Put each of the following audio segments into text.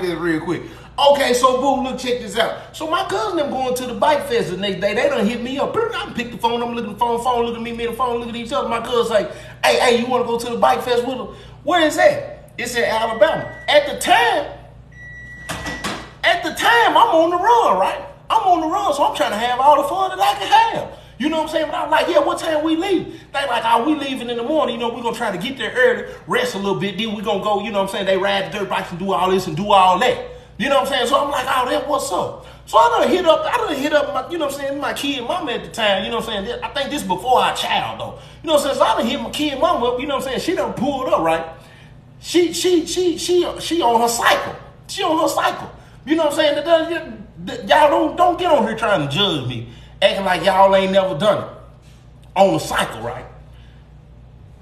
this real quick. Okay, so boom, look, check this out. So my cousin them going to the bike fest the next day. They done hit me up. I pick the phone. I'm looking at the phone looking at me and the phone looking at each other. My cousin say, hey, you want to go to the bike fest with them? Where is that? It's in Alabama. At the time, I'm on the run, right? I'm on the run, so I'm trying to have all the fun that I can have. You know what I'm saying? But I'm like, yeah, what time we leave? They like, we leaving in the morning. You know, we're going to try to get there early, rest a little bit. Then we're going to go, you know what I'm saying? They ride the dirt bikes and do all this and do all that. You know what I'm saying? So I'm like, that what's up? So I done hit up my, you know what I'm saying, my kid mama at the time, you know what I'm saying? I think this before our child though. You know what I'm saying? So I done hit my kid mama up, you know what I'm saying? She done pulled up, right? She on her cycle. She on her cycle. You know what I'm saying? Y'all don't get on here trying to judge me, acting like y'all ain't never done it. On the cycle, right?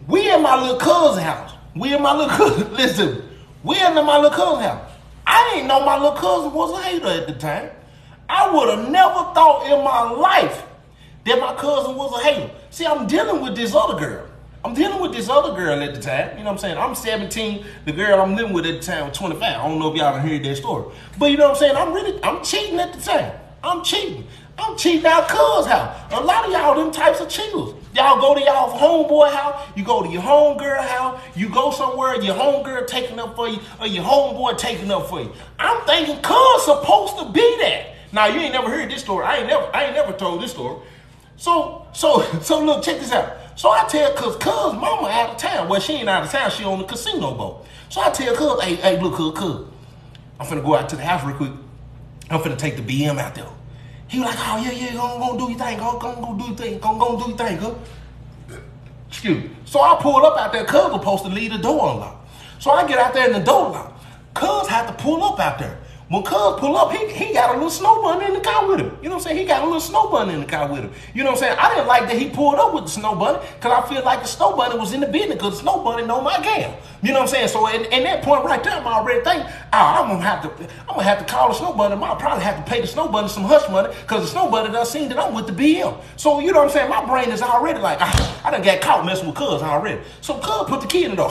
We in my little cousin house. Listen, we in my little cousin house. I didn't know my little cousin was a hater at the time. I would have never thought in my life that my cousin was a hater. See, I'm dealing with this other girl. at the time. You know what I'm saying? I'm 17. The girl I'm living with at the time was 25. I don't know if y'all done heard that story. But you know what I'm saying? I'm cheating at the time. I'm cheating out cuz house. A lot of y'all them types of cheaters. Y'all go to y'all homeboy house, you go to your homegirl house, you go somewhere, your homegirl taking up for you, or your homeboy taking up for you. I'm thinking cuz supposed to be that. Now you ain't never heard this story. I ain't never told this story. So look, check this out. So I tell cuz mama out of town. Well, she ain't out of town, she on the casino boat. So I tell cuz, hey, look, cuz, I'm finna go out to the house real quick. I'm finna take the BM out there. He was like, oh, yeah, go do your thing, go do your thing, go do your thing, go. Excuse me. So I pulled up out there, cuz was supposed to leave the door unlocked. So I get out there and the door locked. Cuz had to pull up out there. When cuz pull up, he got a little snow bunny in the car with him. You know what I'm saying? He got a little snow bunny in the car with him. You know what I'm saying? I didn't like that he pulled up with the snow bunny because I feel like the snow bunny was in the business because the snow bunny know my game. You know what I'm saying? So in that point right there, I'm already thinking, I'm gonna have to call the snow bunny. I'll probably have to pay the snow bunny some hush money because the snow bunny done seen that I'm with the BM. So you know what I'm saying? My brain is already like, I done got caught messing with cuz already. So cuz put the key in the door.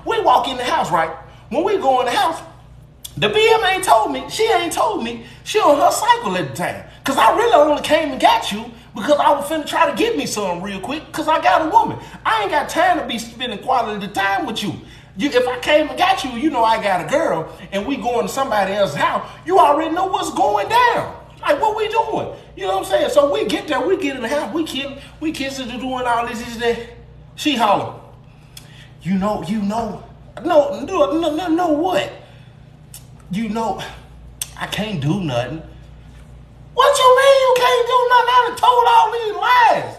We walk in the house, right? When we go in the house, the BM ain't told me. She ain't told me she on her cycle at the time. Because I really only came and got you because I was finna try to get me something real quick because I got a woman. I ain't got time to be spending quality time with you. If I came and got you, you know I got a girl and we going to somebody else's house, you already know what's going down. Like, what we doing? You know what I'm saying? So we get there, we get in the house, we kissing, doing all this, that. She holler, no, what? You know, I can't do nothing. What you mean you can't do nothing? I done told all these lies.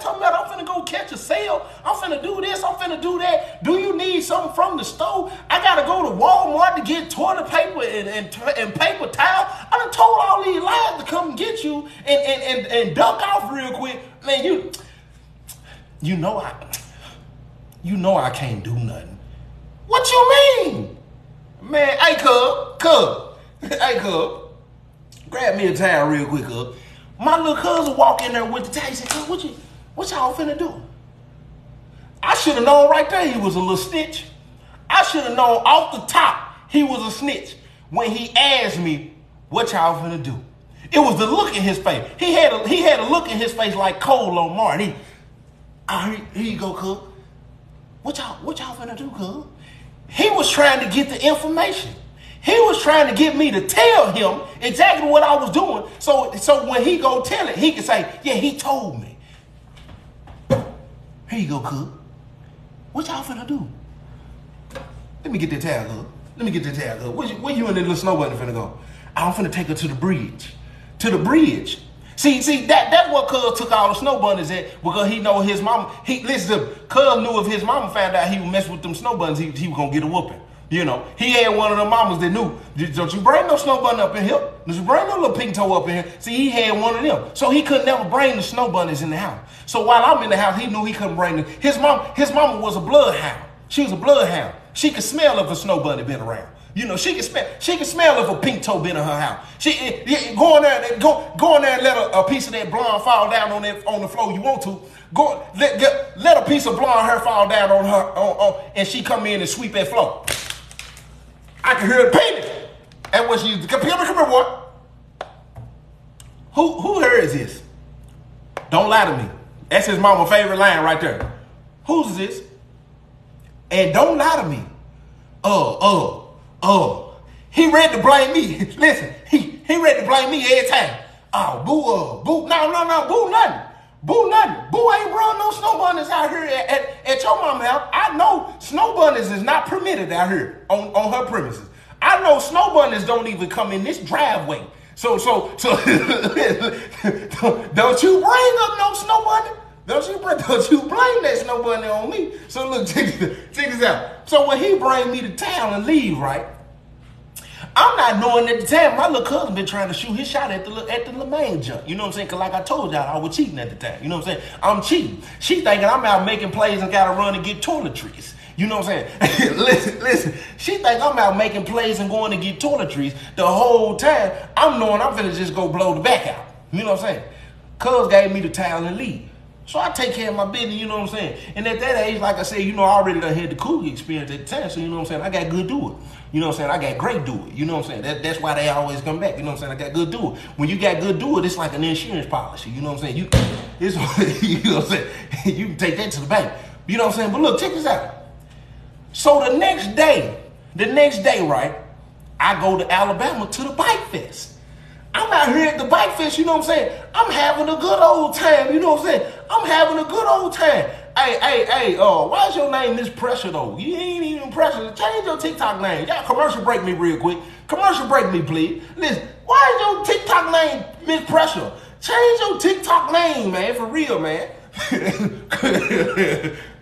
Talking about I'm finna go catch a sale. I'm finna do this. I'm finna do that. Do you need something from the store? I gotta go to Walmart to get toilet paper and paper towel. I done told all these lies to come get you and duck off real quick. Man, you know I can't do nothing. What you mean? Man, hey, cuz, grab me a towel real quick, cuz. My little cousin walk in there with the towel. He said, cuz, what y'all finna do? I should have known right there he was a little snitch. I should have known off the top he was a snitch when he asked me, what y'all finna do? It was the look in his face. He had a look in his face like Cole on Martin. Here you go, cuz. What y'all finna do, cuz? He was trying to get the information. He was trying to get me to tell him exactly what I was doing. So when he go tell it, he can say, yeah, he told me. Here you go, cuz. What y'all finna do? Let me get that towel, cuz. Where you and that little snow bunny finna go? I'm finna take her to the bridge. See, that's what cuz took all the snow bunnies at because he know his mama. Cuz knew if his mama found out he was messing with them snow bunnies, he was gonna get a whooping. You know, he had one of the mamas that knew, don't you bring no snow bunny up in here. Don't you bring no little pink toe up in here. See, he had one of them. So he could never bring the snow bunnies in the house. So while I'm in the house, he knew he couldn't bring them. His mama was a bloodhound. She was a bloodhound. She could smell if a snow bunny been around. You know, she can smell if a pink toe been in her house. Go in there and let a piece of that blonde fall down on the floor you want to. Go let a piece of blonde hair fall down on her and she come in and sweep that floor. I can hear the penis. And what she used to come here, boy. Who heard this? Don't lie to me. That's his mama's favorite line right there. Who's this? And don't lie to me. He ready to blame me. Listen, he ready to blame me every time. Oh, boo, no, boo nothing. Boo nothing. Boo ain't brought no snow bunnies out here at your mama's house. I know snow bunnies is not permitted out here on her premises. I know snow bunnies don't even come in this driveway. So don't you bring up no snow bunny. Don't you blame that snow bunny on me. So look, check this out. So when he bring me to town and leave, right? I'm not knowing at the time, my little cousin been trying to shoot his shot at the main junk. You know what I'm saying? Because like I told y'all, I was cheating at the time. You know what I'm saying? I'm cheating. She thinking I'm out making plays and got to run and get toiletries. You know what I'm saying? listen. She think I'm out making plays and going to get toiletries the whole time. I'm knowing I'm finna just go blow the back out. You know what I'm saying? Cuz gave me the towel and leave. So I take care of my business, you know what I'm saying? And at that age, like I said, I already done had the cool experience at the time, so you know what I'm saying? I got good do it. You know what I'm saying? I got great do it. You know what I'm saying? That's why they always come back. You know what I'm saying? I got good do it. When you got good do it, it's like an insurance policy. You know what I'm saying? You know what I'm saying? You can take that to the bank. You know what I'm saying? But look, check this out. So the next day, right, I go to Alabama to the Bike Fest. I'm out here at the Bike Fest, you know what I'm saying? I'm having a good old time, you know what I'm saying? I'm having a good old time. Hey, why's your name Miss Pressure though? You ain't even Pressure. Change your TikTok name. Y'all commercial break me real quick. Commercial break me, please. Listen, why is your TikTok name Miss Pressure? Change your TikTok name, man, for real, man.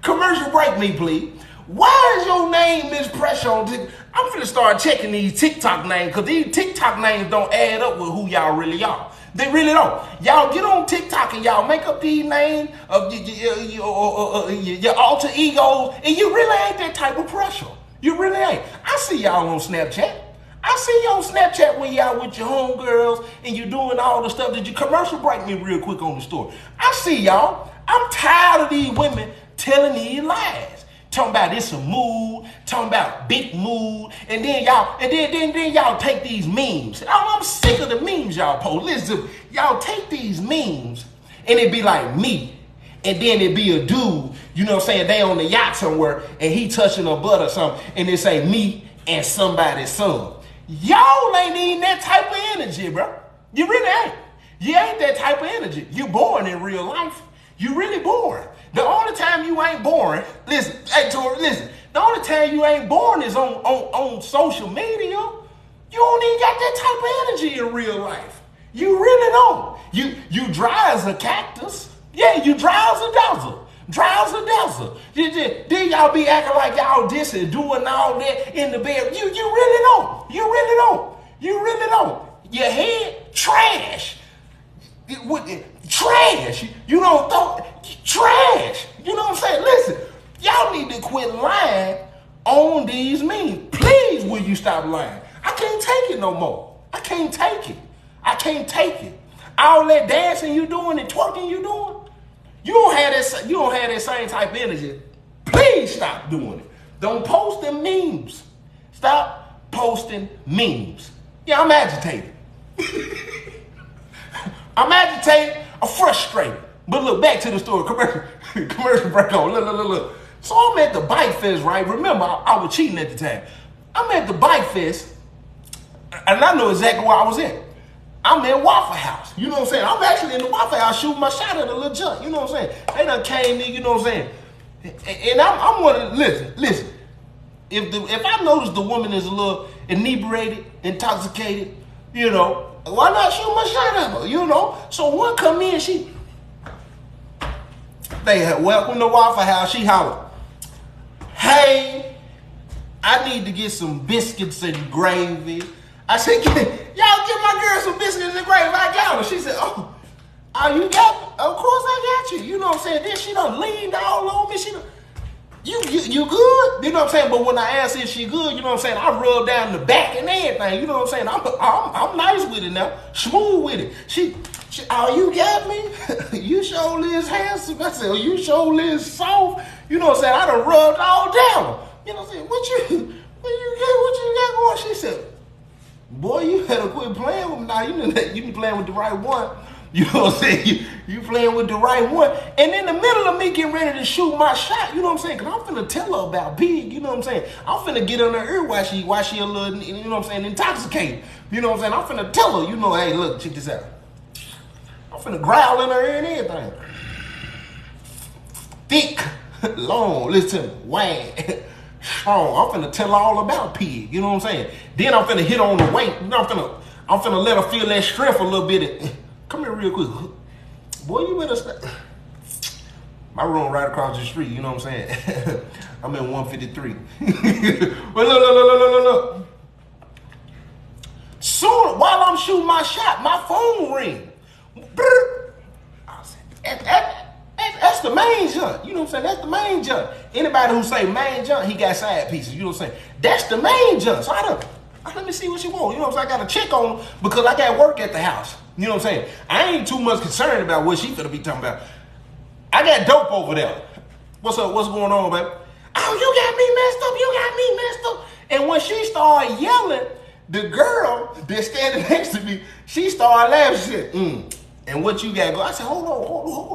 Commercial break me, please. Why is your name Miss Pressure on TikTok? I'm finna start checking these TikTok names because these TikTok names don't add up with who y'all really are. They really don't. Y'all get on TikTok and y'all make up these names of your alter egos, and you really ain't that type of pressure. You really ain't. I see y'all on Snapchat. I see you on Snapchat when y'all with your homegirls and you doing all the stuff. Did you commercial break me real quick on the story? I see y'all. I'm tired of these women telling these lies. Talking about it's a mood, talking about big mood, and then y'all take these memes. I'm sick of the memes y'all post. Listen, y'all take these memes and it be like me, and then it be a dude, you know what I'm saying, they on the yacht somewhere and he touching a butt or something, and it say me and somebody's son. Y'all ain't even that type of energy, bro. You really ain't. You ain't that type of energy. You boring in real life. You really boring. The only time you ain't boring, listen, hey Tori, listen. The only time you ain't boring is on social media. You don't even got that type of energy in real life. You really don't. You dry as a cactus. Yeah, you dry as a desert. Dry as a desert. Then y'all be acting like y'all this and doing all that in the bed. You really don't. You really don't. You really don't. Your head trash. Trash. You don't throw trash. You know what I'm saying? Listen, y'all need to quit lying on these memes. Please, will you stop lying? I can't take it no more. I can't take it. All that dancing you doing and twerking you doing, you don't have that same type of energy. Please stop doing it. Don't post them memes. Stop posting memes. Yeah, I'm agitated. I'm agitated. I'm frustrated. But look, back to the story. Commercial break on. Look. So I'm at the Bike Fest, right? Remember, I was cheating at the time. I'm at the Bike Fest, and I know exactly where I was at. I'm in Waffle House. You know what I'm saying? I'm actually in the Waffle House shooting my shot at a little junk. You know what I'm saying? They done came in, you know what I'm saying? And I'm wondering, listen. If I notice the woman is a little inebriated, intoxicated, you know, why not shoot my shot at her, you know? So one come in, they had welcome to Waffle House. She hollered, hey, I need to get some biscuits and gravy. I said, y'all give my girl some biscuits and gravy. I got her. She said, oh, you got me? Of course I got you. You know what I'm saying? Then she done leaned all on me. She done, you good? You know what I'm saying? But when I asked if she good, you know what I'm saying? I rubbed down the back and everything. You know what I'm saying? I'm nice with it now. Smooth with it. She oh, you got me? You sure is handsome. I said, oh, you sure is soft. You know what I'm saying? I done rubbed all down. You know what I'm saying? What you got going? She quit playing with me now. You been playing with the right one. You know what I'm saying? You playing with the right one. And in the middle of me getting ready to shoot my shot, you know what I'm saying? Because I'm finna tell her about Pig, you know what I'm saying? I'm finna get on her ear while she a little, you know what I'm saying, intoxicated. You know what I'm saying? I'm finna tell her, you know, hey, look, check this out. I'm finna growl in her ear and everything. Thick, long, listen to me, wang, strong. I'm finna tell her all about Pig, you know what I'm saying? Then I'm finna hit on the weight. You know, I'm finna let her feel that strength a little bit. Come here real quick. Boy, you better stop. My room right across the street, you know what I'm saying? I'm in 153. But look. Soon, while I'm shooting my shot, my phone ring. That's the main junk. You know what I'm saying? That's the main junk. Anybody who say main junk, he got side pieces. You know what I'm saying? That's the main junk. So let me see what you want. You know what I'm saying? I got to check on her because I got work at the house. You know what I'm saying? I ain't too much concerned about what she finna be talking about. I got dope over there. What's up? What's going on, baby? Oh, you got me messed up. And when she started yelling, the girl that's standing next to me, she started laughing. She said, And what you got go? I said, hold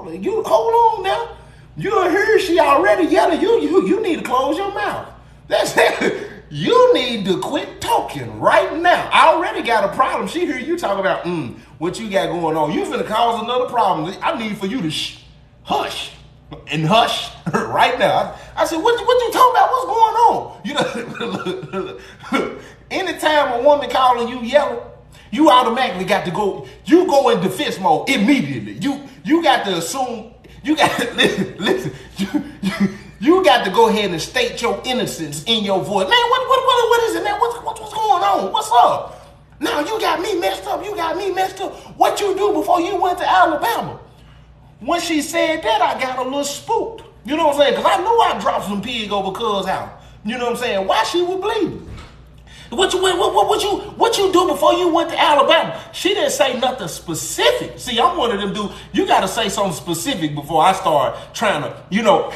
on. You hold on now. You don't hear she already yelling. You need to close your mouth. That's it. You need to quit talking right now. I already got a problem. She hear you talking about what you got going on. You finna cause another problem. I need for you to hush right now. I said, what you talking about? What's going on? You know, anytime a woman calling you yelling, you automatically got to go. You go in defense mode immediately. You got to assume. You got to listen. You got to go ahead and state your innocence in your voice. Man, what is it, man? What's going on? What's up? Now you got me messed up. What you do before you went to Alabama? When she said that, I got a little spooked. You know what I'm saying? Because I knew I dropped some pig over cuz house. You know what I'm saying? Why she was bleeding? What you do before you went to Alabama? She didn't say nothing specific. See, I'm one of them dudes. You got to say something specific before I start trying to, you know.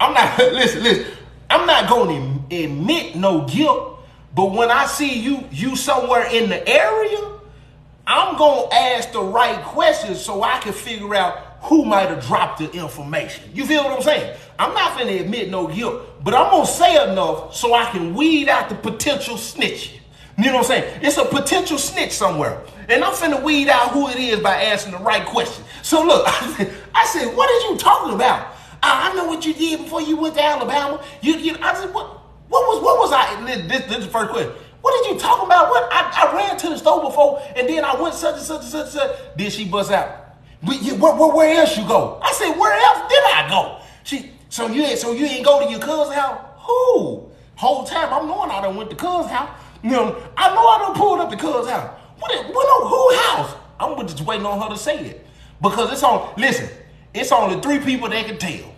I'm not, listen. I'm not going to admit no guilt, but when I see you somewhere in the area, I'm going to ask the right questions so I can figure out who might have dropped the information. You feel what I'm saying? I'm not going to admit no guilt, but I'm going to say enough so I can weed out the potential snitch. You know what I'm saying? It's a potential snitch somewhere. And I'm finna weed out who it is by asking the right question. So look, I said, what are you talking about? I know what you did before you went to Alabama. I said, what was I? This is the first question. What did you talking about? What? I ran to the store before, and then I went such and such. Then she bust out. Where else you go? I said, where else did I go? So you ain't go to your cousin's house? Who? Whole time I'm knowing I done went to cousin's house. You know, I know I done pulled up to cousin's house. Who house? I'm just waiting on her to say it. Because it's only three people that can tell.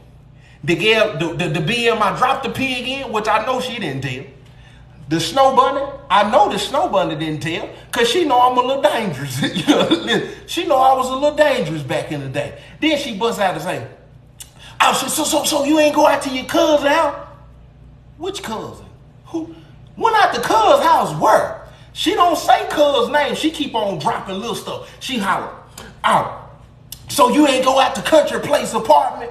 The BM I dropped the pig in, which I know she didn't tell. The snow bunny, I know the snow bunny didn't tell, because she know I'm a little dangerous. You know, she know I was a little dangerous back in the day. Then she busts out and say, oh, so you ain't go out to your cousin's house? Which cousin? Who? Went out to cousin's house where? She don't say cousin's name. She keep on dropping little stuff. She holler, oh, so you ain't go out to Country Place apartment?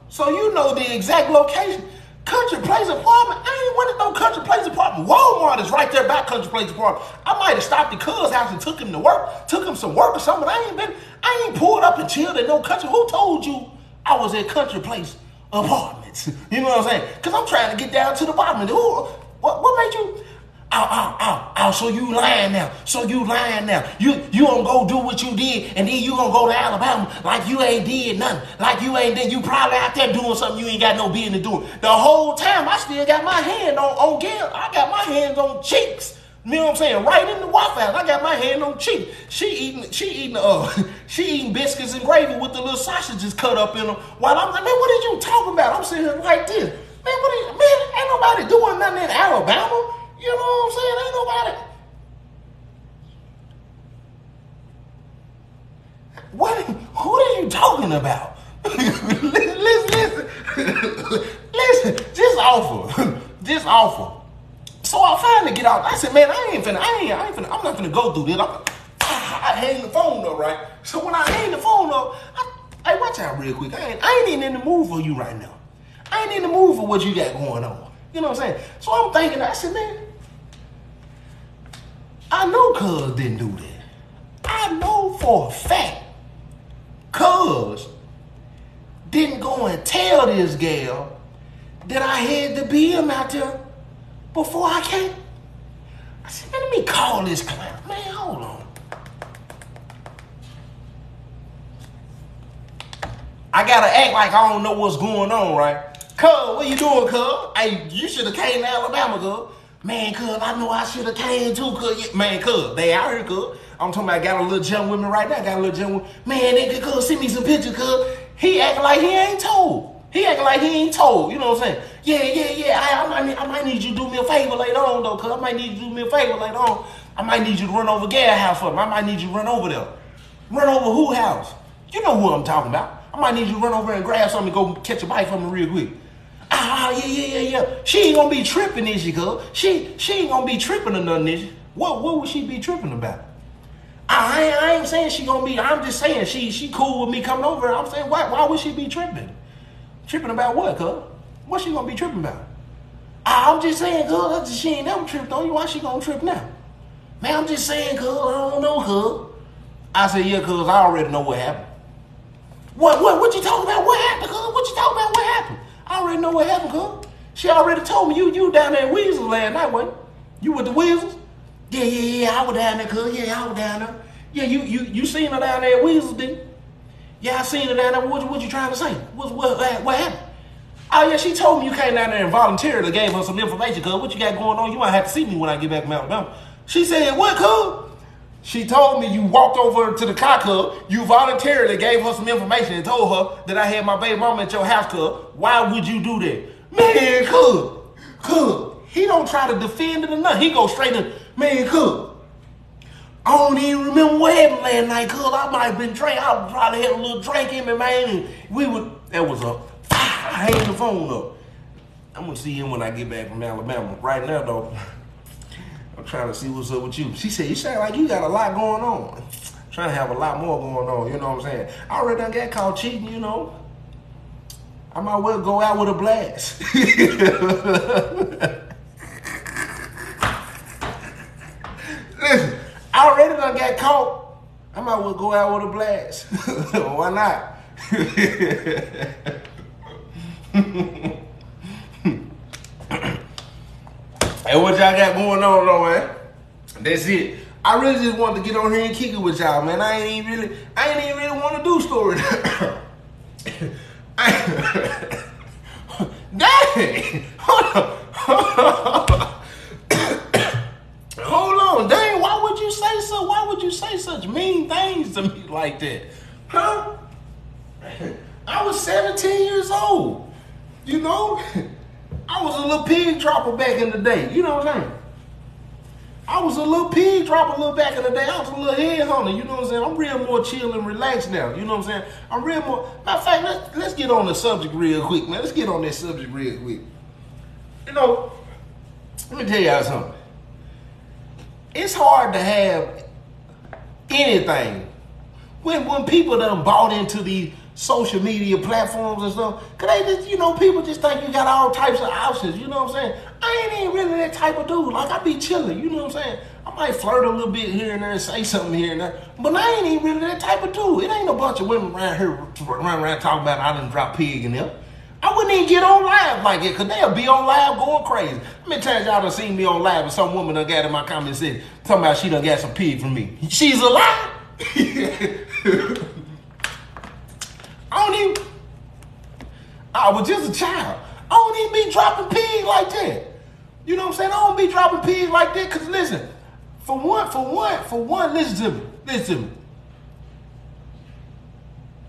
So you know the exact location. Country Place apartment? I ain't went to no Country Place apartment. Walmart is right there by Country Place apartment. I might have stopped at cuz house and took him to work, took him some work or something. I ain't pulled up and chilled at no country. Who told you I was at Country Place apartments? You know what I'm saying? Because I'm trying to get down to the bottom. What made you? So you lying now. You gonna go do what you did, and then you gonna go to Alabama like you ain't did nothing. Like you ain't did. You probably out there doing something you ain't got no business doing. The whole time I still got my hand on Gail. I got my hands on cheeks. You know what I'm saying? Right in the Waffle House. I got my hand on cheeks. She eating biscuits and gravy with the little sausages cut up in them. While I'm like, man, what are you talking about? I'm sitting here like this. Man, ain't nobody doing nothing in Alabama. You know what I'm saying? Ain't nobody. Who are you talking about? Listen, just offer. So I finally get out. I said, man, I'm not finna go through this. I hang the phone up, right? So when I hang the phone up, hey, watch out real quick. I ain't even in the mood for you right now. I ain't in the mood for what you got going on. You know what I'm saying? So I'm thinking, I said, man, I know cuz didn't do that. I know for a fact cuz didn't go and tell this gal that I had the BM out there before I came. I said, man, let me call this clown. Man, hold on. I gotta act like I don't know what's going on, right? Cuz, what you doing, cuz? Hey, you should have came to Alabama, cuz. Man, cuz, I know I should have came too, cuz. Man, cuz, they out here, cuz. I'm talking about, I got a little young woman right now. Got a little young woman. Man, nigga, cuz, send me some pictures, cuz. He acting like he ain't told. He acting like he ain't told. You know what I'm saying? Yeah. I might need you to do me a favor later on, though, cuz. I might need you to do me a favor later on. I might need you to run over Gary house for me. I might need you to run over there. Run over who house? You know who I'm talking about. I might need you to run over and grab something and go catch a bite from me real quick. Yeah. She ain't gonna be tripping, is she, cuz? She ain't gonna be tripping or nothing, is she? What would she be tripping about? I ain't saying she gonna be, I'm just saying she cool with me coming over. I'm saying, why would she be tripping? Tripping about what, cuz? What she gonna be tripping about? I'm just saying, cuz, she ain't never tripped on you. Why she gonna trip now? Man, I'm just saying, cuz, I don't know, cuz. I said, yeah, cuz, I already know what happened. What you talking about? What happened, cuz? What you talking about? What happened? I already know what happened, cuz. She already told me you down there at Weasels last night, wasn't you? You with the Weasels? Yeah, I was down there, cuz. Yeah, I was down there. Yeah, you seen her down there at Weasels, didn't you? Yeah, I seen her down there. What you trying to say? What happened? Oh, yeah, she told me you came down there and voluntarily gave her some information, cuz. What you got going on? You might have to see me when I get back from Alabama. She said, what, cuz? She told me you walked over to the car, cuz. You voluntarily gave her some information and told her that I had my baby mama at your house, cuz. Why would you do that? Man, cuz. He don't try to defend it or nothing. He go straight to, man, cuz. I don't even remember what happened last night, cuz. I might have been drinking. I probably had a little drink in me, man. And that was up. I hang the phone up. I'm gonna see him when I get back from Alabama. Right now, though, I'm trying to see what's up with you. She said, you sound like you got a lot going on. Trying to have a lot more going on, you know what I'm saying? I already done got caught cheating, you know. I might well go out with a blast. Listen, I already done got caught. I might well go out with a blast. Why not? Hey, what y'all got going on though, man? That's it. I really just wanted to get on here and kick it with y'all, man. I ain't even really want to do story. Dang! Hold on, dang! Why would you say so? Why would you say such mean things to me like that? Huh? I was 17 years old. You know? I was a little pig dropper back in the day. You know what I'm saying? I was a little pig dropper back in the day. I was a little head hunter. You know what I'm saying? I'm real more chill and relaxed now. You know what I'm saying? I'm real more. Matter of fact, let's get on the subject real quick, man. Let's get on that subject real quick. You know, let me tell y'all something. It's hard to have anything when people done bought into these social media platforms and stuff, cause they just, you know, people just think you got all types of options, you know what I'm saying? I ain't even really that type of dude. Like, I be chilling, you know what I'm saying? I might flirt a little bit here and there and say something here and there, but I ain't even really that type of dude. It ain't a bunch of women around here running around talking about I done drop pig in them. I wouldn't even get on live like it, cause they'll be on live going crazy. How many times y'all done seen me on live and some woman done got in my comment said, talking about she done got some pig from me. She's alive. I was just a child. I don't even be dropping pigs like that. You know what I'm saying? I don't be dropping pigs like that because listen, for one, listen to me.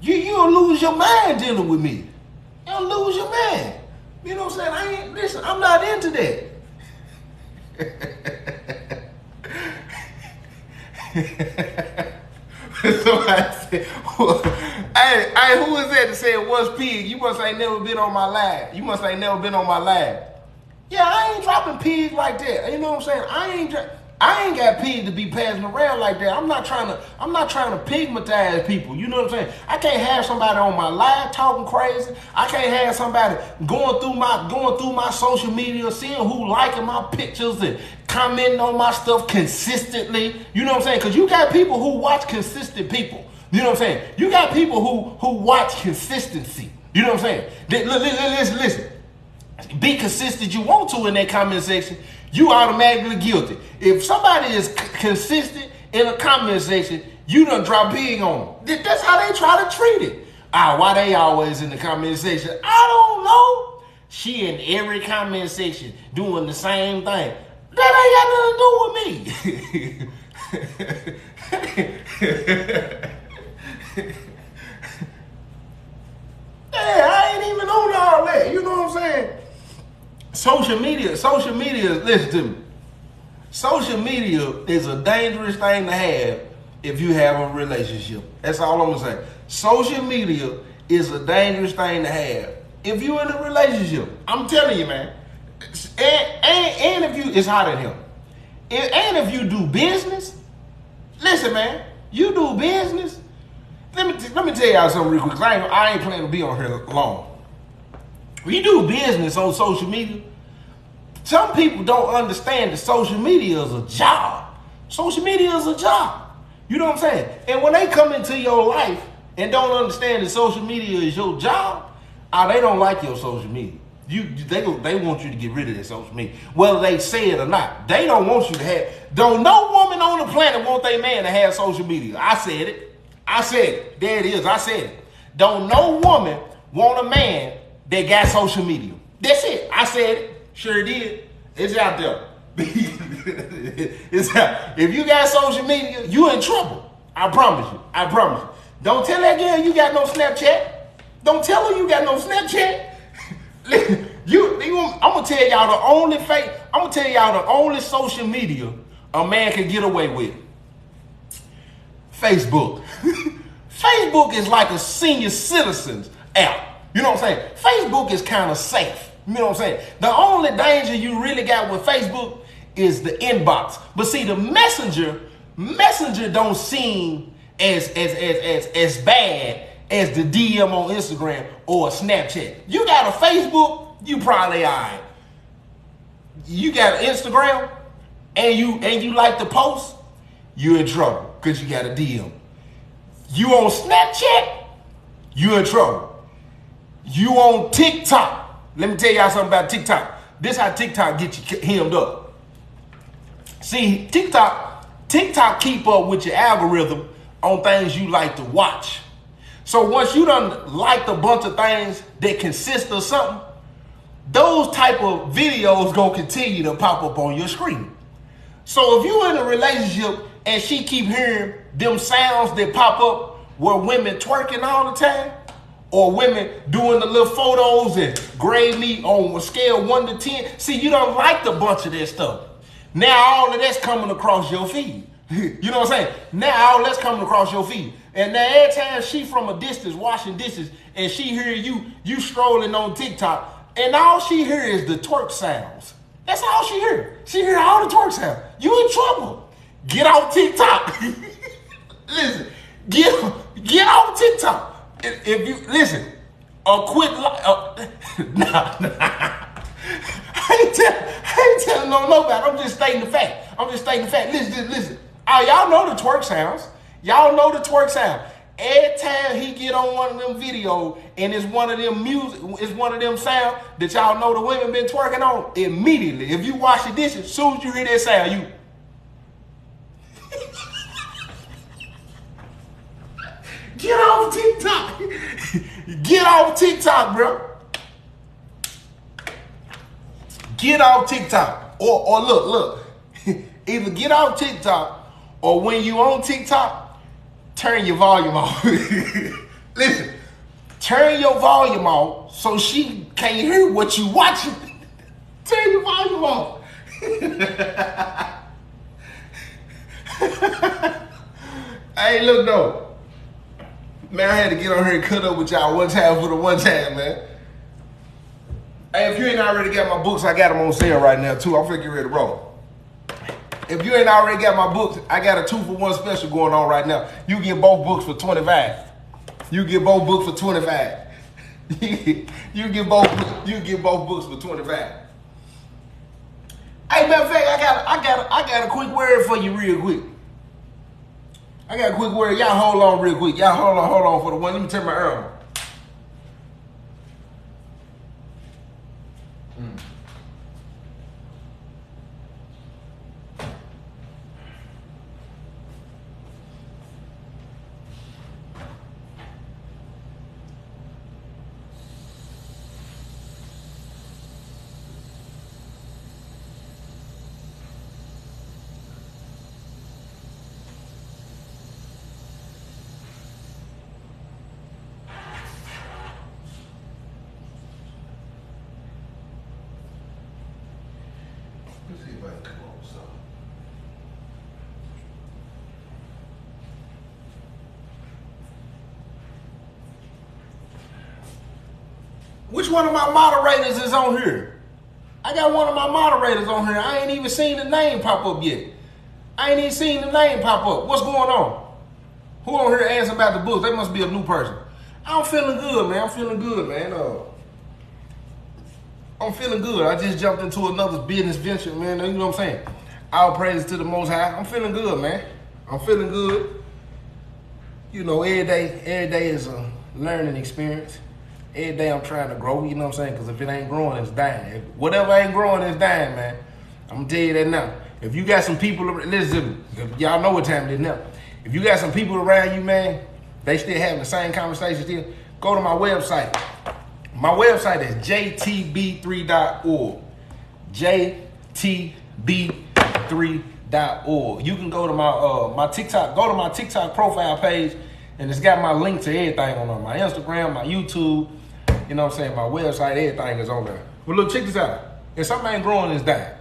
You'll lose your mind dealing with me. You'll lose your mind. You know what I'm saying? I'm not into that. Somebody said, hey, who is that that said what's pig? You must ain't never been on my live. Yeah, I ain't dropping pigs like that. You know what I'm saying? I ain't got pigs to be passing around like that. I'm not trying to pigmatize people. You know what I'm saying? I can't have somebody on my live talking crazy. I can't have somebody going through my social media, seeing who liking my pictures and commenting on my stuff consistently. You know what I'm saying? Because you got people who watch consistent people. You know what I'm saying? You got people who watch consistency. You know what I'm saying? Listen. Be consistent you want to in that comment section, you automatically guilty. If somebody is consistent in a comment section, you done drop pig on them. That's how they try to treat it. Why they always in the comment section? I don't know. She in every comment section doing the same thing. That ain't got nothing to do with me. Yeah, I ain't even on all that. You know what I'm saying? Social media, listen to me. Social media is a dangerous thing to have if you have a relationship. That's all I'm gonna say. Social media is a dangerous thing to have if you're in a relationship. I'm telling you, man. And if you, it's hot in here. And if you do business, listen, man, you do business. Let me tell y'all something real quick, because I ain't planning to be on here long. When you do business on social media, some people don't understand that social media is a job. Social media is a job. You know what I'm saying? And when they come into your life and don't understand that social media is your job, they don't like your social media. They want you to get rid of their social media, whether they say it or not. They don't want you to have. Don't no woman on the planet want their man to have social media. I said it. There it is. I said it. Don't no woman want a man that got social media. That's it. I said it. Sure did. It's out there. It's out. If you got social media, you in trouble. I promise you. Don't tell that girl you got no Snapchat. Don't tell her you got no Snapchat. I'm gonna tell y'all the only social media a man can get away with. Facebook. Facebook is like a senior citizens app. You know what I'm saying? Facebook is kind of safe. You know what I'm saying? The only danger you really got with Facebook is the inbox. But see, the messenger don't seem as bad as the DM on Instagram or Snapchat. You got a Facebook, you probably all right. You got an Instagram and you like to post, you're in trouble because you got a DM. You on Snapchat, you in trouble. You on TikTok. Let me tell y'all something about TikTok. This how TikTok get you hemmed up. See, TikTok keep up with your algorithm on things you like to watch. So once you done liked a bunch of things that consist of something, those type of videos gonna continue to pop up on your screen. So if you in a relationship and she keep hearing them sounds that pop up where women twerking all the time, or women doing the little photos and grade me on a scale 1 to 10. See, you don't like a bunch of that stuff. Now all of that's coming across your feed. You know what I'm saying? Now all that's coming across your feed. And now every time she from a distance washing dishes and she hear you strolling on TikTok, and all she hear is the twerk sounds. That's all she hear. She hear all the twerk sounds. You in trouble. Get off TikTok. Listen, get off TikTok. If you listen, a quick nah. I ain't telling nobody. I'm just stating the fact. Listen. Y'all know the twerk sounds. Every time he get on one of them videos and it's one of them sound that y'all know the women been twerking on, immediately, if you wash the dishes, as soon as you hear that sound, you get off TikTok. Get off TikTok, bro. Get off TikTok. Or look. Either get off TikTok or when you on TikTok, turn your volume off. Listen, turn your volume off so she can't hear what you watching. Turn your volume off. Hey, look though. Man, I had to get on here and cut up with y'all one time for the one time, man. Hey, if you ain't already got my books, I got them on sale right now too. I'm finna get ready to roll. If you ain't already got my books, I got a 2-for-1 special going on right now. You get both books for $25. You get both books for $25. you get both books for $25. Hey, matter of fact, I got a quick word for you real quick. I got a quick word. Y'all hold on real quick. Y'all hold on for the one. Let me turn my arm. Let's see if I can come up with something. Which one of my moderators is on here? I got one of my moderators on here. I ain't even seen the name pop up yet. What's going on? Who on here asking about the books? They must be a new person. I'm feeling good, man. I'm feeling good. I just jumped into another business venture, man. You know what I'm saying? All praise to the Most High. I'm feeling good, man. I'm feeling good. You know, every day is a learning experience. Every day I'm trying to grow, you know what I'm saying? Because if it ain't growing, it's dying. Whatever ain't growing, it's dying, man. I'm going to tell you that now. If you got some people, listen, y'all know what time it is now. If you got some people around you, man, they still having the same conversation still, go to my website. My website is jtb3.org. jtb3.org. You can go to my TikTok, go to my TikTok profile page, and it's got my link to everything on there. My Instagram, my YouTube, you know what I'm saying, my website, everything is on there. But look, check this out. If something ain't growing, it's dying.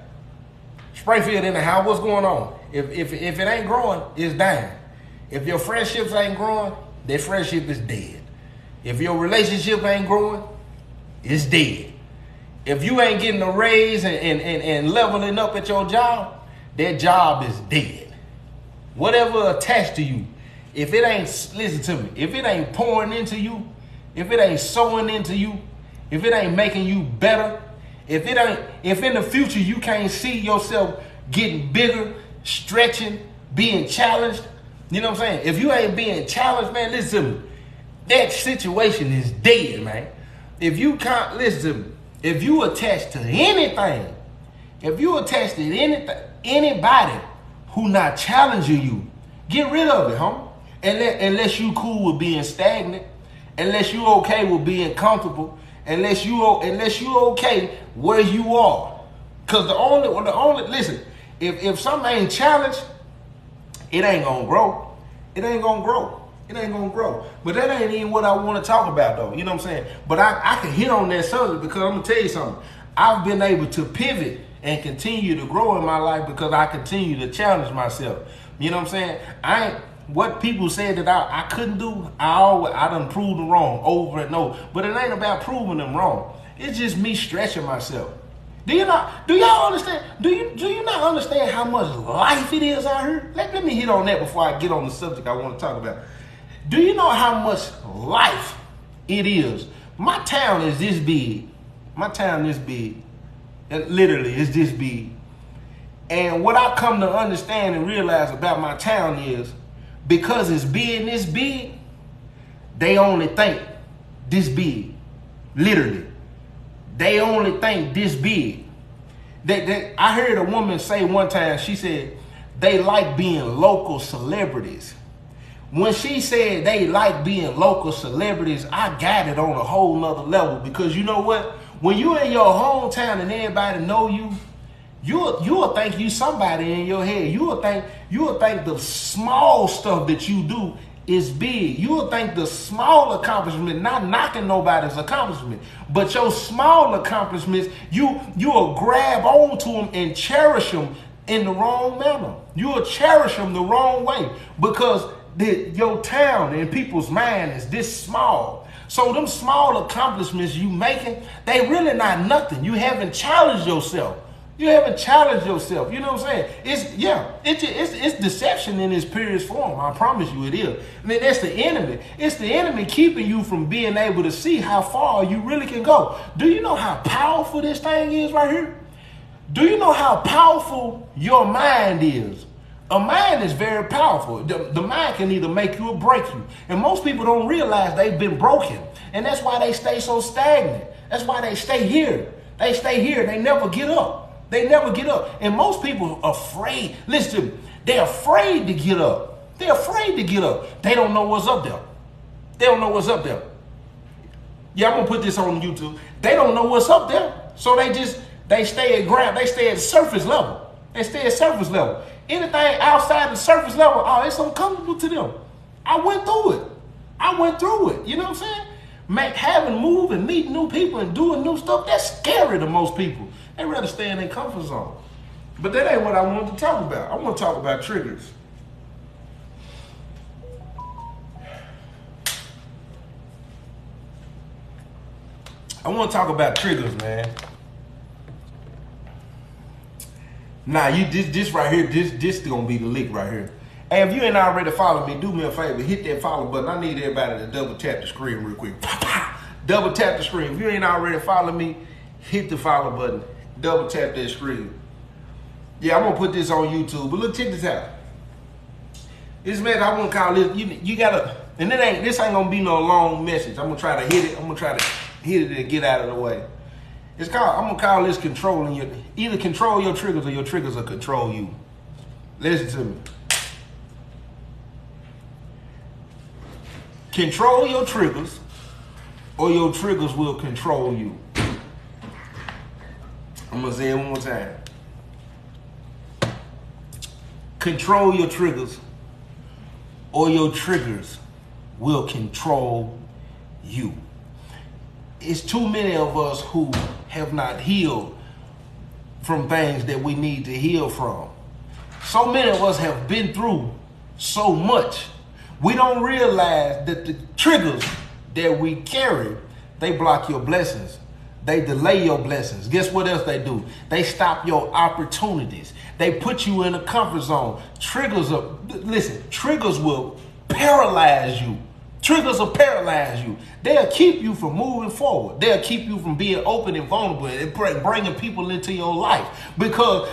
Sprayfield in the house, what's going on? If it ain't growing, it's dying. If your friendships ain't growing, that friendship is dead. If your relationship ain't growing, it's dead. If you ain't getting a raise and leveling up at your job, that job is dead. Whatever attached to you, if it ain't, listen to me, if it ain't pouring into you, if it ain't sowing into you, if it ain't making you better, if in the future you can't see yourself getting bigger, stretching, being challenged, you know what I'm saying? If you ain't being challenged, man, listen to me, that situation is dead, man. If you can't, listen to me, if you attach to anything, anybody who not challenging you, get rid of it, homie. Unless you cool with being stagnant, unless you okay with being comfortable, unless you okay where you are. Cause the only listen, if something ain't challenged, it ain't gonna grow. It ain't gonna grow. But that ain't even what I want to talk about though. You know what I'm saying? But I can hit on that subject because I'm gonna tell you something. I've been able to pivot and continue to grow in my life because I continue to challenge myself. You know what I'm saying? What people said that I couldn't do, I done proved them wrong over and over. But it ain't about proving them wrong. It's just me stretching myself. Do y'all understand? Do you not understand how much life it is out here? Let me hit on that before I get on the subject I want to talk about. Do you know how much life it is? My town is this big. Literally, it's this big. And what I come to understand and realize about my town is, because it's being this big, they only think this big. Literally. They only think this big. I heard a woman say one time, she said, they like being local celebrities. When she said they like being local celebrities, I got it on a whole nother level. Because you know what? When you in your hometown and everybody know you, you'll think you somebody in your head. You'll think the small stuff that you do is big. You'll think the small accomplishment, not knocking nobody's accomplishment, but your small accomplishments, you'll grab onto them and cherish them in the wrong manner. You'll cherish them the wrong way because your town and people's mind is this small. So them small accomplishments you making, they really not nothing. You haven't challenged yourself. You haven't challenged yourself. You know what I'm saying? It's deception in its purest form. I promise you it is. I mean, that's the enemy. It's the enemy keeping you from being able to see how far you really can go. Do you know how powerful this thing is right here? Do you know how powerful your mind is? A mind is very powerful. The mind can either make you or break you. And most people don't realize they've been broken. And that's why they stay so stagnant. That's why they stay here. They stay here. They never get up. They never get up. And most people are afraid. Listen to me. They're afraid to get up. They're afraid to get up. They don't know what's up there. They don't know what's up there. Yeah, I'm going to put this on YouTube. They don't know what's up there. So they stay at ground. They stay at surface level. They stay at surface level. Anything outside the surface level, oh, it's uncomfortable to them. I went through it. I went through it. You know what I'm saying? Having move and meeting new people and doing new stuff, that's scary to most people. They rather stay in their comfort zone. But that ain't what I wanted to talk about. I want to talk about triggers. I want to talk about triggers, man. Nah, this right here, this gonna be the lick right here. Hey, if you ain't already followed me, do me a favor, hit that follow button. I need everybody to double tap the screen real quick. Double tap the screen. If you ain't already followed me, hit the follow button. Double tap that screen. Yeah, I'm gonna put this on YouTube. But look, check this out. This man, I want to call this. You gotta, and this ain't gonna be no long message. I'm gonna try to hit it. I'm gonna try to hit it and get out of the way. I'm gonna call this controlling your. Either control your triggers or your triggers will control you. Listen to me. Control your triggers or your triggers will control you. I'm gonna say it one more time. Control your triggers or your triggers will control you. It's too many of us who have not healed from things that we need to heal from. So many of us have been through so much. We don't realize that the triggers that we carry, they block your blessings. They delay your blessings. Guess what else they do? They stop your opportunities. They put you in a comfort zone. Triggers will paralyze you. Triggers will paralyze you. They'll keep you from moving forward. They'll keep you from being open and vulnerable and bringing people into your life. Because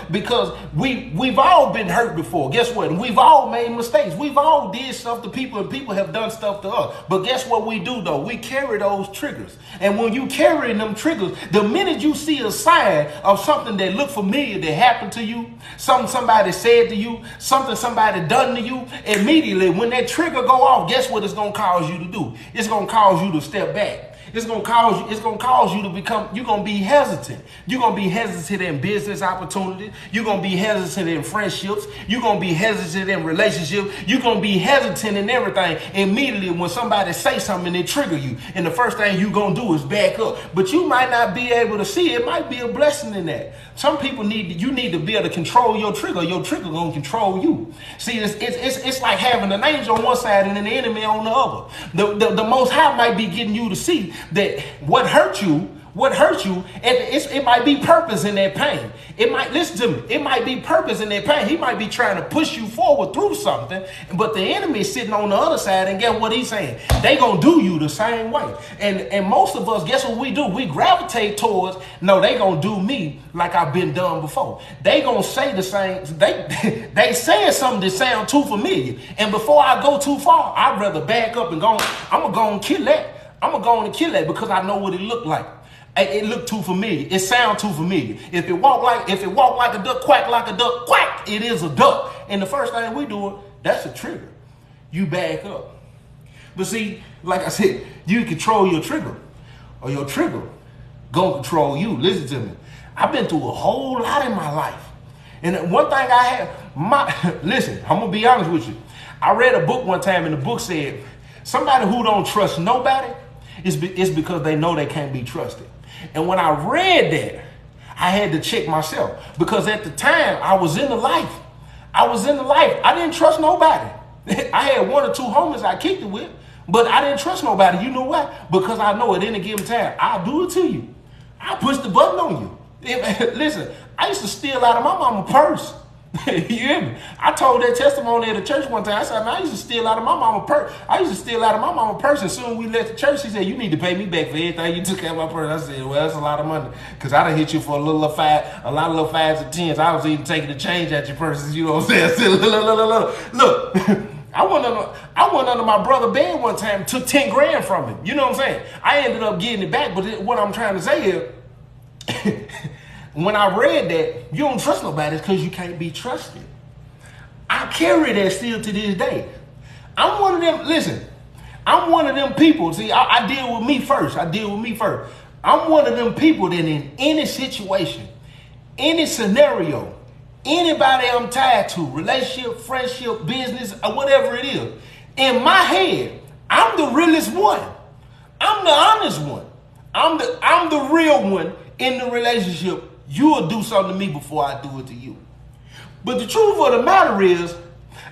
we've all been hurt before. Guess what? We've all made mistakes. We've all did stuff to people and people have done stuff to us. But guess what we do though? We carry those triggers. And when you carry them triggers, the minute you see a sign of something that looked familiar that happened to you, something somebody said to you, something somebody done to you, immediately when that trigger go off, guess what it's going to cause you to do? It's going to cause you to step back. It's gonna cause you to become, you're gonna be hesitant. You're gonna be hesitant in business opportunities. You're gonna be hesitant in friendships. You're gonna be hesitant in relationships. You're gonna be hesitant in everything. Immediately when somebody say something, it trigger you. And the first thing you're gonna do is back up. But you might not be able to see it. Might be a blessing in that. Some people you need to be able to control your trigger. Your trigger gonna control you. See, it's like having an angel on one side and an enemy on the other. The Most High might be getting you to see that what hurt you, it might be purpose in that pain. It might, listen to me, it might be purpose in that pain. He might be trying to push you forward through something, but the enemy is sitting on the other side, and guess what he's saying? They gonna do you the same way. And most of us, guess what we do? We gravitate towards, no, they gonna do me like I've been done before. They gonna say the same, they saying something that sound too familiar. And before I go too far, I'd rather back up and I'm gonna go and kill that. I'm gonna go and kill that because I know what it looked like. It looked too familiar. It sound too familiar. If it walk like a duck, quack like a duck, quack, it is a duck. And the first thing we do, that's a trigger. You back up. But see, like I said, you control your trigger, or your trigger gonna control you. Listen to me. I've been through a whole lot in my life. And one thing I have, listen, I'm gonna be honest with you. I read a book one time, and the book said, somebody who don't trust nobody, it's because they know they can't be trusted. And when I read that, I had to check myself, because at the time I was in the life. I didn't trust nobody. I had one or two homies I kicked it with, But I didn't trust nobody. You know why? Because I know at any given time, I'll do it to you. I'll push the button on you. Listen, I used to steal out of my mama's purse. You hear me? I told that testimony at the church one time. I said, man, I used to steal out of my mama's purse. I used to steal out of my mama's purse. And soon we left the church, she said, you need to pay me back for everything you took out of my purse. I said, well, that's a lot of money. Because I done hit you for a lot of little fives and tens. I was even taking the change out your purses. You know what I'm saying? I said, look. I went under my brother's bed one time, took 10 grand from him. You know what I'm saying? I ended up getting it back. But what I'm trying to say is, when I read that, you don't trust nobody because you can't be trusted. I carry that still to this day. I'm one of them people. See, I deal with me first. I'm one of them people that in any situation, any scenario, anybody I'm tied to, relationship, friendship, business, or whatever it is, in my head, I'm the realest one. I'm the honest one. I'm the real one in the relationship. You will do something to me before I do it to you. But the truth of the matter is,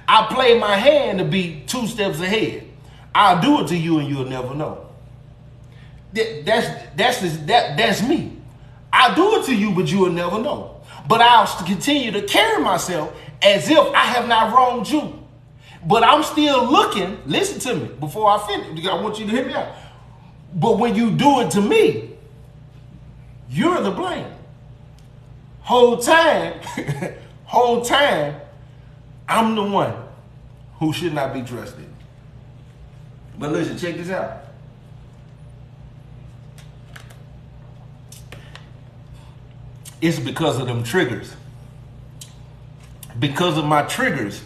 I play my hand to be 2 steps ahead. I'll do it to you and you'll never know. That's me. I'll do it to you, but you will never know. But I'll continue to carry myself as if I have not wronged you. But I'm still looking, listen to me before I finish. I want you to hear me out. But when you do it to me, you're the blame. Whole time, I'm the one who should not be trusted. But listen, check this out. It's because of them triggers. Because of my triggers,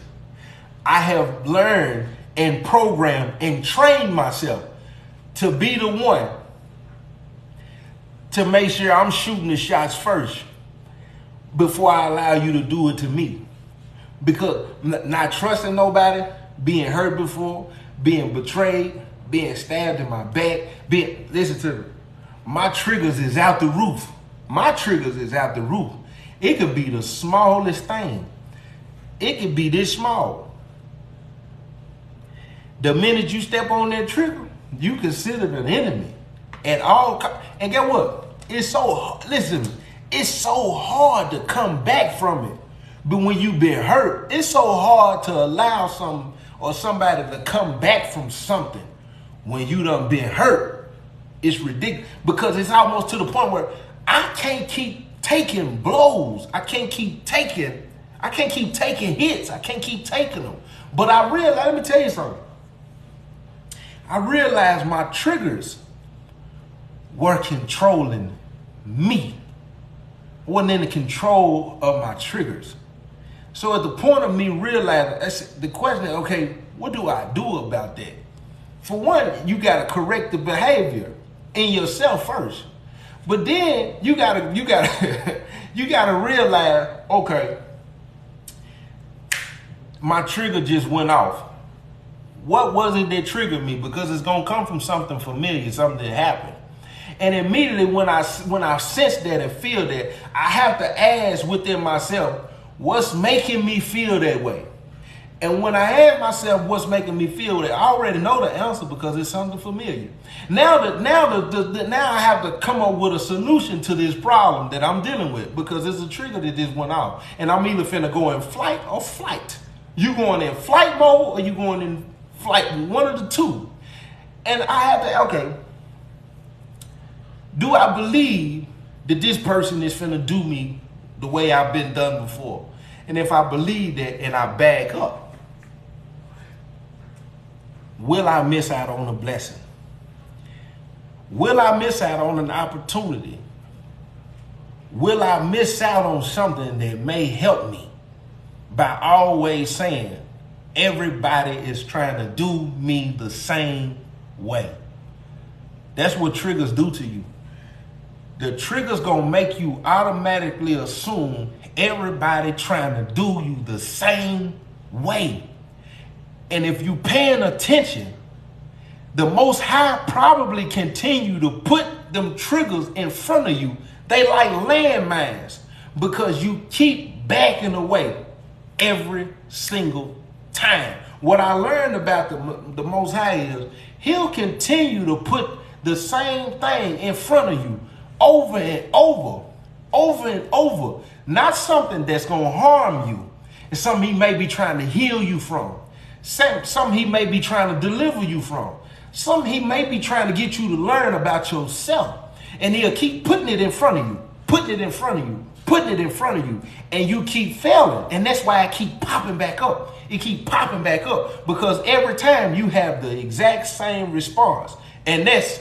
I have learned and programmed and trained myself to be the one to make sure I'm shooting the shots first before I allow you to do it to me. Because not trusting nobody, being hurt before, being betrayed, being stabbed in my back, listen to me. My triggers is out the roof. It could be the smallest thing. It could be this small. The minute you step on that trigger, you consider an enemy at all. And get what? It's so hard to come back from it. But when you've been hurt, it's so hard to allow somebody to come back from something when you done been hurt. It's ridiculous because it's almost to the point where I can't keep taking blows. I can't keep taking hits. I can't keep taking them. But let me tell you something. I realized my triggers were controlling me. I wasn't in the control of my triggers. So at the point of me realizing, the question is, okay, what do I do about that? For one, you got to correct the behavior in yourself first. But then you gotta realize, okay, my trigger just went off. What was it that triggered me? Because it's gonna come from something familiar, something that happened. And immediately when I sense that and feel that, I have to ask within myself, what's making me feel that way? And when I ask myself what's making me feel that, I already know the answer because it's something familiar. Now I have to come up with a solution to this problem that I'm dealing with because it's a trigger that just went off. And I'm either finna go in flight or flight. You going in flight mode or you going in flight, one of the two. And I have to, okay, do I believe that this person is finna do me the way I've been done before? And if I believe that and I back up, will I miss out on a blessing? Will I miss out on an opportunity? Will I miss out on something that may help me by always saying everybody is trying to do me the same way? That's what triggers do to you. The trigger's gonna make you automatically assume everybody trying to do you the same way. And if you paying attention, the Most High probably continue to put them triggers in front of you. They like landmines because you keep backing away every single time. What I learned about the Most High is he'll continue to put the same thing in front of you over and over, over and over. Not something that's going to harm you. It's something he may be trying to heal you from. Something he may be trying to deliver you from. Something he may be trying to get you to learn about yourself. And he'll keep putting it in front of you, putting it in front of you, putting it in front of you. And you keep failing. And that's why I keep popping back up. It keep popping back up. Because every time you have the exact same response. And that's,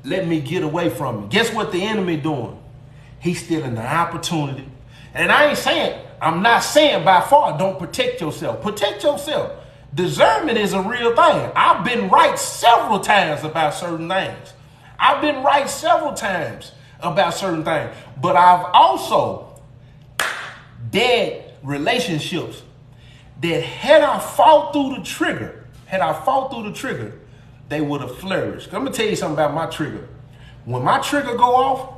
let me get away from it. Guess what the enemy doing? He's stealing the opportunity. And I'm not saying by far, don't protect yourself. Protect yourself. Discernment is a real thing. I've been right several times about certain things. I've been right several times about certain things. But I've also dead relationships that had I fought through the trigger, they would have flourished. I'm going to tell you something about my trigger. When my trigger go off,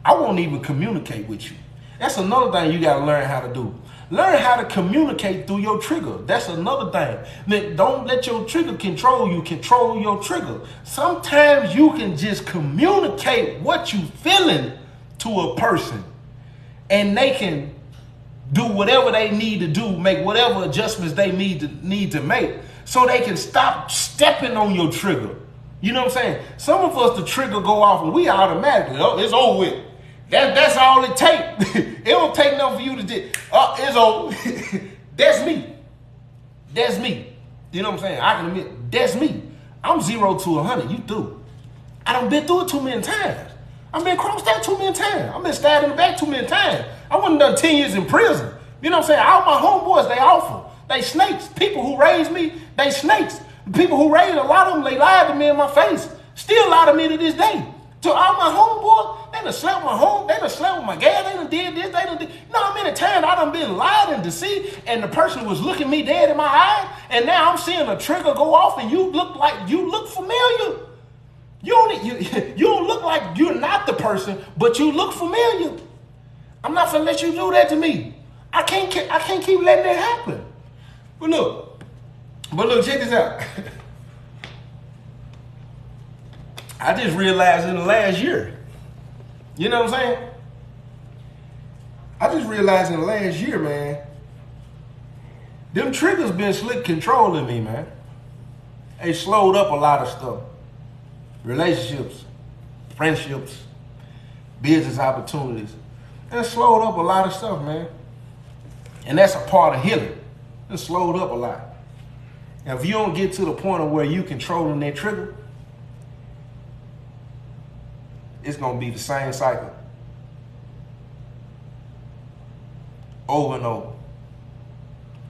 I won't even communicate with you. That's another thing you got to learn how to do. Learn how to communicate through your trigger. That's another thing. Don't let your trigger control you. Control your trigger. Sometimes you can just communicate what you feeling to a person, and they can do whatever they need to do, make whatever adjustments they need to make, so they can stop stepping on your trigger. You know what I'm saying? Some of us, the trigger go off and we automatically, oh, it's over with. That's all it takes. It don't take nothing for you to do. It's over. That's me. That's me. You know what I'm saying? I can admit, that's me. I'm 0 to 100. You through. I done been through it too many times. I've been crossed out too many times. I've been stabbed in the back too many times. I wouldn't done 10 years in prison. You know what I'm saying? All my homeboys, they awful. They snakes. People who raised me, they snakes. People who raised, a lot of them, they lied to me in my face. Still lie to me to this day. To all my homeboys, they done slept my home, they done slept with my gal, they done did this, they done did. You know how many times I done been lied and deceived, and the person was looking me dead in my eye, and now I'm seeing a trigger go off, and you look familiar. You don't look like you're not the person, but you look familiar. I'm not gonna let you do that to me. I can't keep letting that happen. But look, check this out. I just realized in the last year, you know what I'm saying? I just realized in the last year, man, them triggers been slick controlling me, man. They slowed up a lot of stuff. Relationships, friendships, business opportunities. They slowed up a lot of stuff, man. And that's a part of healing. It slowed up a lot. And if you don't get to the point of where you controlling that trigger, it's going to be the same cycle. Over and over.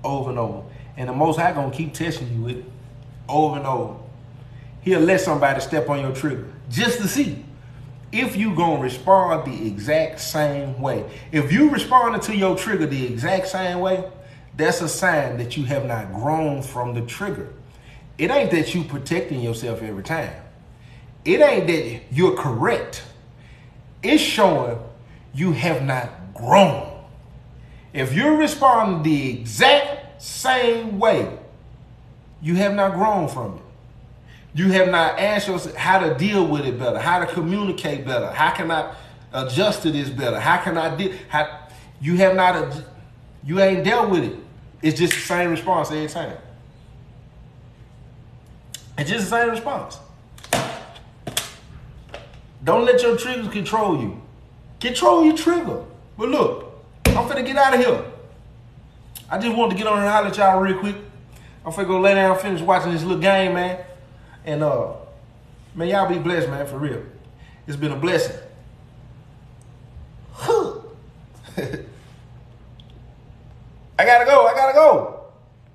Over and over. And the Most High going to keep testing you with it. Over and over. He'll let somebody step on your trigger just to see if you going to respond the exact same way. If you responded to your trigger the exact same way, that's a sign that you have not grown from the trigger. It ain't that you protecting yourself every time. It ain't that you're correct. It's showing you have not grown. If you're responding the exact same way, you have not grown from it. You have not asked yourself how to deal with it better, how to communicate better, how can I adjust to this better, how can I deal, you ain't dealt with it. It's just the same response every time. It's just the same response. Don't let your triggers control you. Control your trigger. But look, I'm finna get out of here. I just wanted to get on here and holler at y'all real quick. I'm finna go lay down and finish watching this little game, man. And man, y'all be blessed, man, for real. It's been a blessing. I gotta go.